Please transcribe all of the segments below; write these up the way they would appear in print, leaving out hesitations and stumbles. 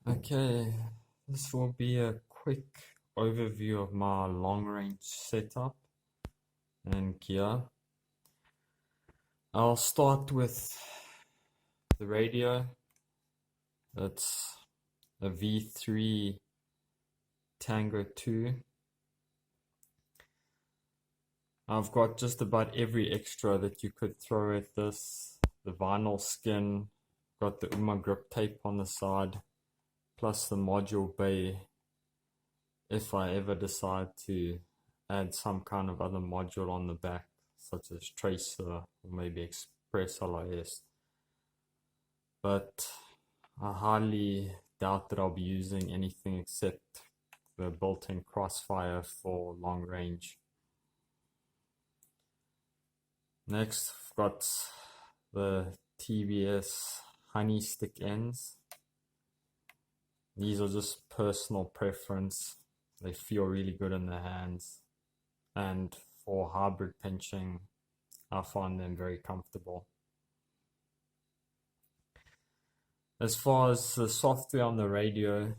Okay, this will be a quick overview of my long range setup and gear. I'll start with the radio. It's a V3 Tango 2. I've got just about every extra that you could throw at this. The vinyl skin, got the UMA grip tape on the side, plus the module bay if I ever decide to add some kind of other module on the back, such as tracer or maybe express LIS. But I highly doubt that I'll be using anything except the built-in crossfire for long range. Next, I've got the TBS honey stick ends. These are just personal preference. They feel really good in the hands, and for hybrid pinching I find them very comfortable. As far as the software on the radio,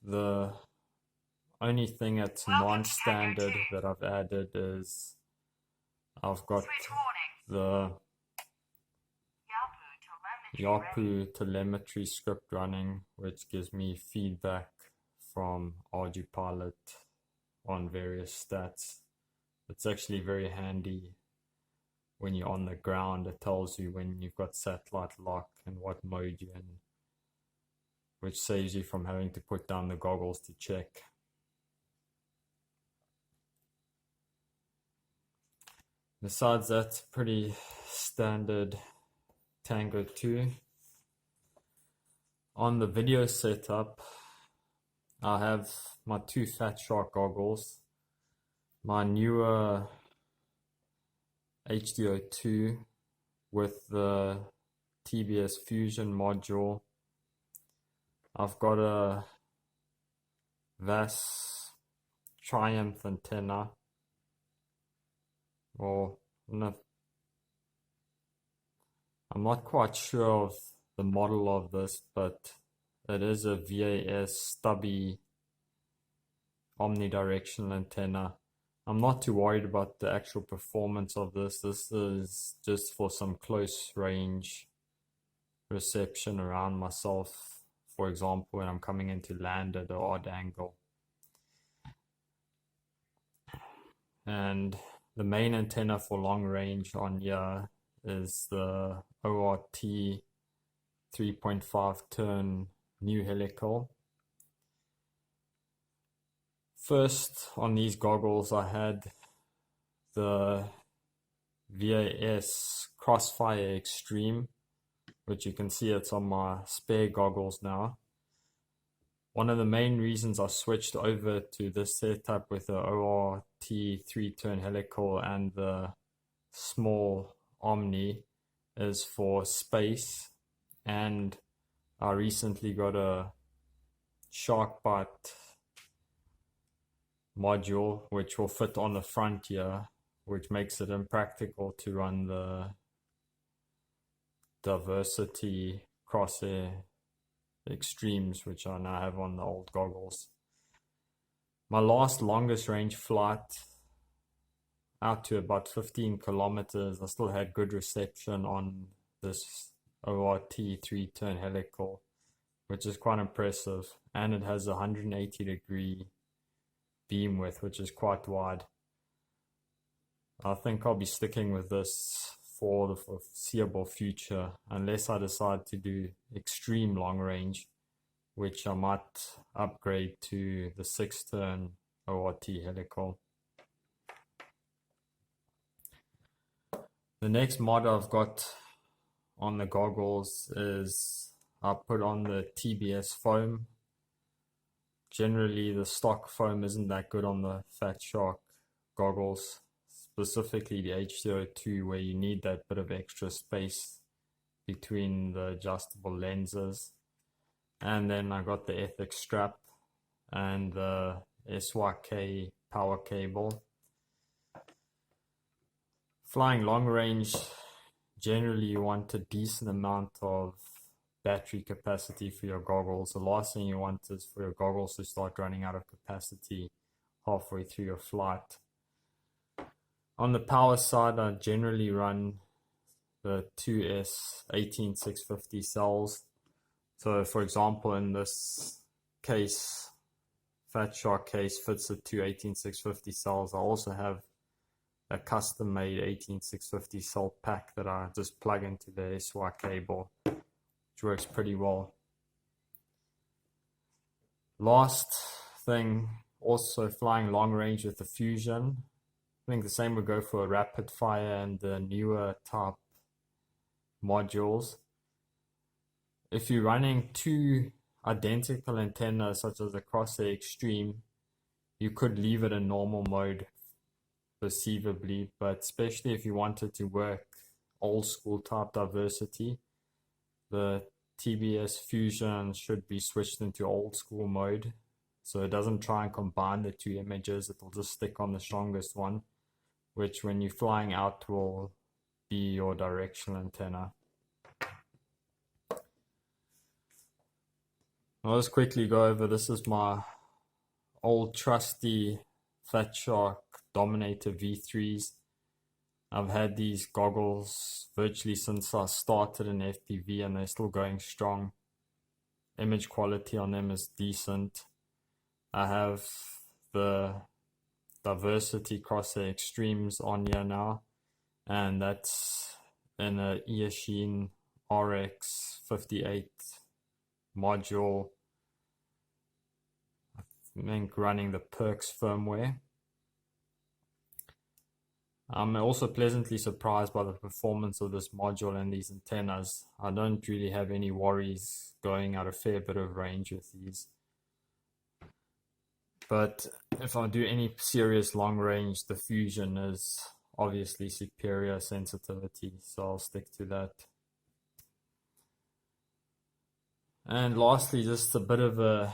the only thing that's non-standard that I've added is I've got the Yapu telemetry script running, which gives me feedback from RG on various stats. It's actually very handy when you're on the ground. It tells you when you've got satellite lock and what mode you're in, which saves you from having to put down the goggles to check. Besides that, pretty standard Tango 2. On the video setup, I have my two Fatshark goggles, my newer HDO2 with the TBS Fusion module. I've got a VAS Triumph antenna, or no, I'm not quite sure of the model of this, but it is a VAS stubby omnidirectional antenna. I'm not too worried about the actual performance of this. This is just for some close range reception around myself. For example, when I'm coming into land at an odd angle. And the main antenna for long range on here is the O.R.T 3.5 turn new helical. First, on these goggles, I had the VAS Crossfire Extreme, which you can see it's on my spare goggles now. One of the main reasons I switched over to this setup with the O.R.T 3-turn helical and the small Omni is for space, and I recently got a shark bite module which will fit on the front here, which makes it impractical to run the diversity crosshair extremes, which I now have on the old goggles. My last longest range flight out to about 15 kilometers, I still had good reception on this O.R.T 3-turn helical, which is quite impressive, and it has a 180-degree beam width, which is quite wide. I think I'll be sticking with this for the foreseeable future, unless I decide to do extreme long range, which I might upgrade to the 6-turn O.R.T helical. The next mod I've got on the goggles is I put on the TBS foam. Generally, the stock foam isn't that good on the Fatshark goggles, specifically the HDO2, where you need that bit of extra space between the adjustable lenses. And then I got the Ethic strap and the SYK power cable. Flying long range, generally you want a decent amount of battery capacity for your goggles. The last thing you want is for your goggles to start running out of capacity halfway through your flight. On the power side, I generally run the 2S 18650 cells. So for example, in this case, Fatshark case fits the two 18650 cells. I also have a custom made 18650 cell pack that I just plug into the SY cable, which works pretty well. Last thing, also flying long range with the Fusion. I think the same would go for a rapid fire and the newer type modules. If you're running two identical antennas such as the Crosshair Extreme, you could leave it in normal mode perceivably, but especially if you wanted to work old school type diversity, the TBS Fusion should be switched into old school mode, so it doesn't try and combine the two images. It will just stick on the strongest one, which when you're flying out will be your directional antenna. I'll just quickly go over, this is my old trusty Fatshark Dominator V3s. I've had these goggles virtually since I started in FPV and they're still going strong. Image quality on them is decent. I have the Diversity Crosshair Extremes on here now, and that's in a Eachine RX 58 module, I think running the Perks firmware. I'm also pleasantly surprised by the performance of this module and these antennas. I don't really have any worries going at a fair bit of range with these. But if I do any serious long range, the Fusion is obviously superior sensitivity, so I'll stick to that. And lastly, just a bit of a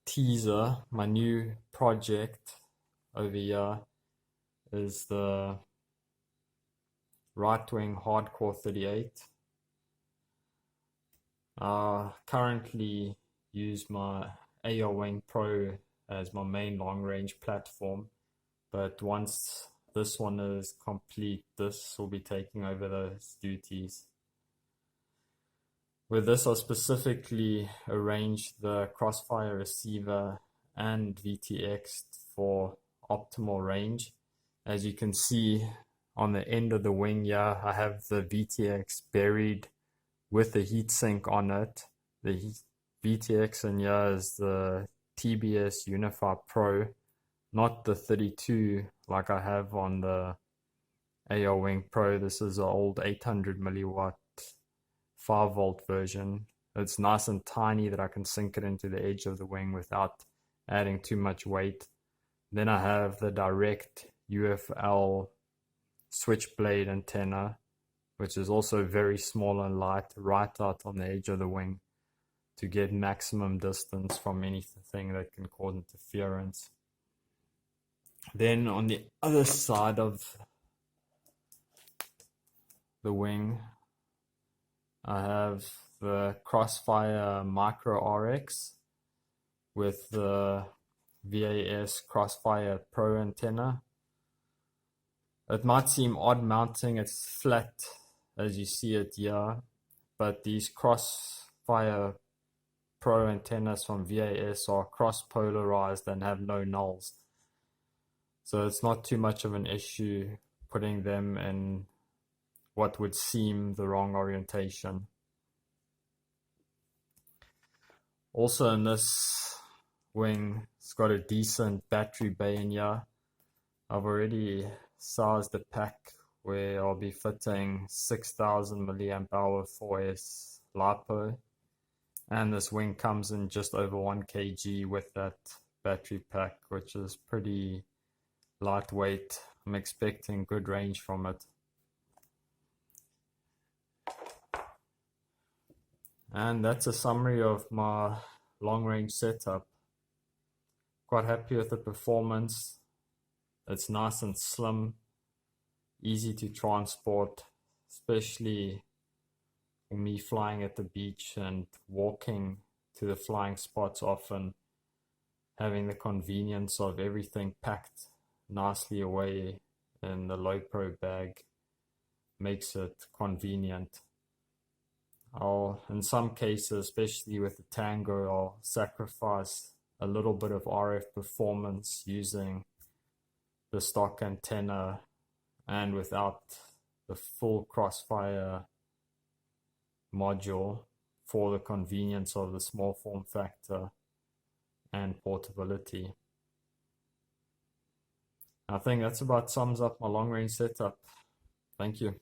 teaser. My new project over here is the right wing hardcore 38. I currently use my AR Wing Pro as my main long range platform, but once this one is complete, this will be taking over those duties. With this, I specifically arranged the crossfire receiver and VTX for optimal range. As you can see on the end of the wing here, I have the VTX buried with the heatsink on it. The VTX in here is the TBS Unify Pro, not the 32 like I have on the AR Wing Pro. This is an old 800 milliwatt 5-volt version. It's nice and tiny that I can sink it into the edge of the wing without adding too much weight. Then I have the direct UFL switchblade antenna, which is also very small and light, right out on the edge of the wing to get maximum distance from anything that can cause interference. Then on the other side of the wing, I have the Crossfire Micro RX with the VAS Crossfire Pro antenna. It might seem odd mounting, it's flat as you see it here, but these Crossfire Pro antennas from VAS are cross polarized and have no nulls. So it's not too much of an issue putting them in what would seem the wrong orientation. Also in this wing, it's got a decent battery bay in here. I've already sized the pack where I'll be fitting 6000 milliamp hour 4S LiPo, and this wing comes in just over 1 kg with that battery pack, which is pretty lightweight. I'm expecting good range from it. And that's a summary of my long range setup. Quite happy with the performance. It's nice and slim, easy to transport, especially for me flying at the beach and walking to the flying spots, often having the convenience of everything packed nicely away in the low pro bag makes it convenient. In some cases, especially with the Tango, I'll sacrifice a little bit of RF performance using the stock antenna and without the full crossfire module for the convenience of the small form factor and portability. I think that's about sums up my long range setup. Thank you.